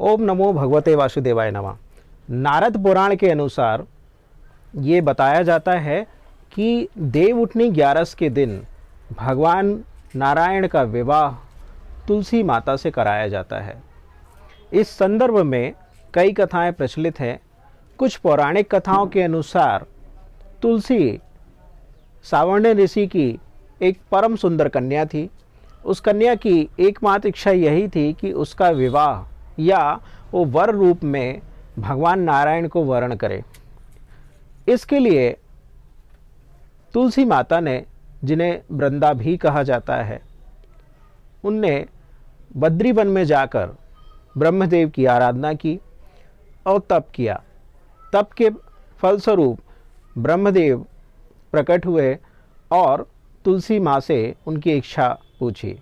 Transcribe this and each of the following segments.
ओम नमो भगवते वासुदेवाय नमः। नारद पुराण के अनुसार ये बताया जाता है कि देवउठनी 11 के दिन भगवान नारायण का विवाह तुलसी माता से कराया जाता है। इस संदर्भ में कई कथाएं प्रचलित हैं। कुछ पौराणिक कथाओं के अनुसार तुलसी सावर्ण्य ऋषि की एक परम सुंदर कन्या थी। उस कन्या की एकमात्र इच्छा यही थी कि उसका विवाह या वो वर रूप में भगवान नारायण को वरण करे। इसके लिए तुलसी माता ने, जिन्हें वृंदा भी कहा जाता है, उनने बद्री वन में जाकर ब्रह्मदेव की आराधना की और तप किया। तप के फलस्वरूप ब्रह्मदेव प्रकट हुए और तुलसी माँ से उनकी इच्छा पूछी।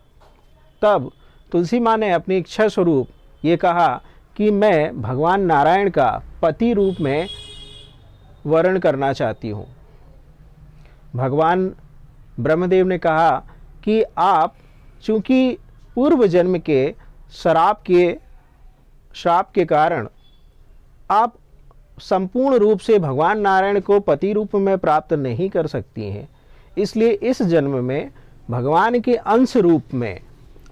तब तुलसी माँ ने अपनी इच्छा स्वरूप ये कहा कि मैं भगवान नारायण का पति रूप में वर्ण करना चाहती हूँ। भगवान ब्रह्मदेव ने कहा कि आप चूँकि पूर्व जन्म के श्राप के कारण आप संपूर्ण रूप से भगवान नारायण को पति रूप में प्राप्त नहीं कर सकती हैं, इसलिए इस जन्म में भगवान के अंश रूप में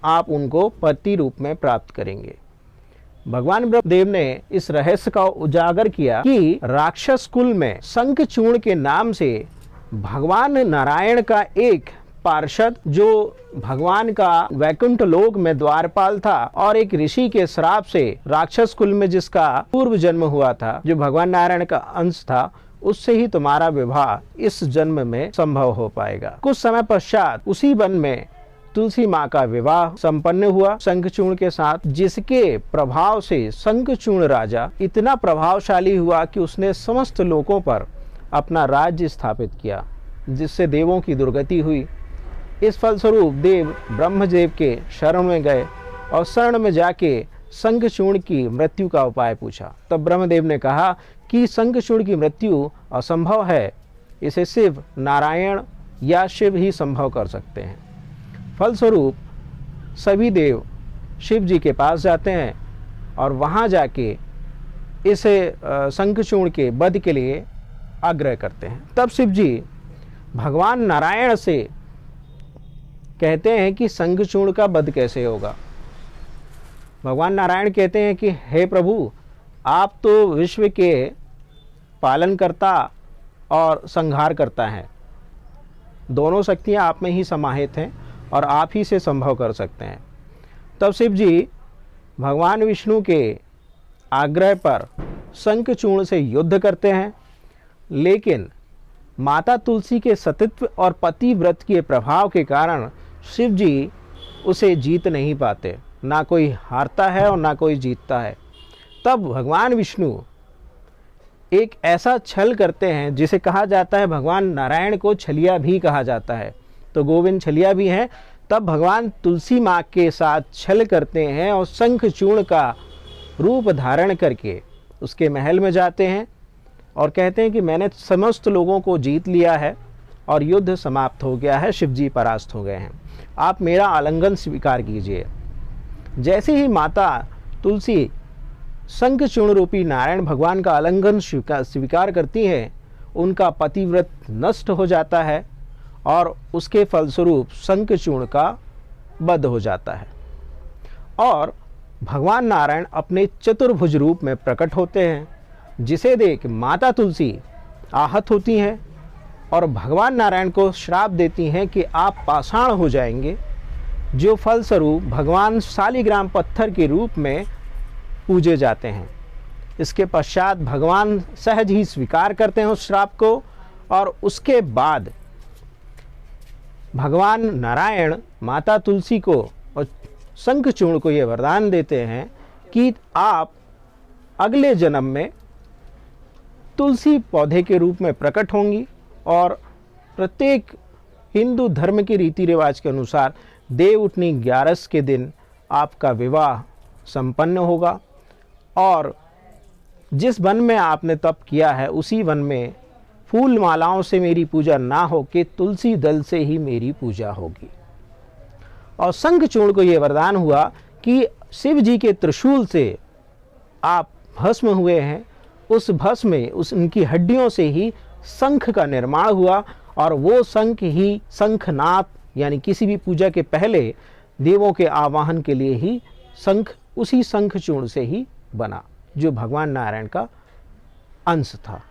आप उनको पति रूप में प्राप्त करेंगे। भगवान ब्रह्मदेव ने इस रहस्य का उजागर किया कि राक्षस कुल में शंखचूर्ण के नाम से भगवान नारायण का एक पार्षद, जो भगवान का वैकुंठ लोक में द्वारपाल था और एक ऋषि के श्राप से राक्षस कुल में जिसका पूर्व जन्म हुआ था, जो भगवान नारायण का अंश था, उससे ही तुम्हारा विवाह इस जन्म में संभव हो पाएगा। कुछ समय पश्चात उसी वन में तुलसी माँ का विवाह संपन्न हुआ शंखचूर्ण के साथ, जिसके प्रभाव से शंखचूर्ण राजा इतना प्रभावशाली हुआ कि उसने समस्त लोकों पर अपना राज्य स्थापित किया, जिससे देवों की दुर्गति हुई। इस फलस्वरूप देव ब्रह्मदेव के शरण में गए और शरण में जाके शंखचूर्ण की मृत्यु का उपाय पूछा। तब ब्रह्मदेव ने कहा कि शंखचूर्ण की मृत्यु असंभव है, इसे शिव, नारायण या शिव ही संभव कर सकते हैं। फलस्वरूप सभी देव शिव जी के पास जाते हैं और वहाँ जाके इस शंखचूर्ण के वध के लिए आग्रह करते हैं। तब शिव जी भगवान नारायण से कहते हैं कि शंखचूर्ण का वध कैसे होगा। भगवान नारायण कहते हैं कि हे प्रभु, आप तो विश्व के पालन करता और संहार करता है, दोनों शक्तियाँ आप में ही समाहित हैं और आप ही से संभव कर सकते हैं। तब शिव जी भगवान विष्णु के आग्रह पर शंखचूर्ण से युद्ध करते हैं, लेकिन माता तुलसी के सतीत्व और पतिव्रत के प्रभाव के कारण शिव जी उसे जीत नहीं पाते। ना कोई हारता है और ना कोई जीतता है। तब भगवान विष्णु एक ऐसा छल करते हैं जिसे कहा जाता है, भगवान नारायण को छलिया भी कहा जाता है, तो गोविंद छलिया भी हैं। तब भगवान तुलसी माँ के साथ छल करते हैं और शंखचूर्ण का रूप धारण करके उसके महल में जाते हैं और कहते हैं कि मैंने समस्त लोगों को जीत लिया है और युद्ध समाप्त हो गया है, शिवजी परास्त हो गए हैं, आप मेरा आलिंगन स्वीकार कीजिए। जैसे ही माता तुलसी शंखचूर्ण रूपी नारायण भगवान का आलिंगन स्वीकार करती हैं, उनका पतिव्रत नष्ट हो जाता है और उसके फलस्वरूप शंखचूर्ण का वध हो जाता है और भगवान नारायण अपने चतुर्भुज रूप में प्रकट होते हैं, जिसे देख माता तुलसी आहत होती हैं और भगवान नारायण को श्राप देती हैं कि आप पाषाण हो जाएंगे, जो फलस्वरूप भगवान शालिग्राम पत्थर के रूप में पूजे जाते हैं। इसके पश्चात भगवान सहज ही स्वीकार करते हैं उस श्राप को और उसके बाद भगवान नारायण माता तुलसी को और शंखचूर्ण को ये वरदान देते हैं कि आप अगले जन्म में तुलसी पौधे के रूप में प्रकट होंगी और प्रत्येक हिंदू धर्म के रीति रिवाज के अनुसार देवउठनी 11 के दिन आपका विवाह संपन्न होगा और जिस वन में आपने तप किया है उसी वन में फूल मालाओं से मेरी पूजा ना हो कि तुलसी दल से ही मेरी पूजा होगी। और शंखचूर्ण को यह वरदान हुआ कि शिव जी के त्रिशूल से आप भस्म हुए हैं, उस भस्म में उनकी हड्डियों से ही शंख का निर्माण हुआ, और वो शंख ही शंखनाद, यानी किसी भी पूजा के पहले देवों के आवाहन के लिए ही शंख उसी शंखचूर्ण से ही बना, जो भगवान नारायण का अंश था।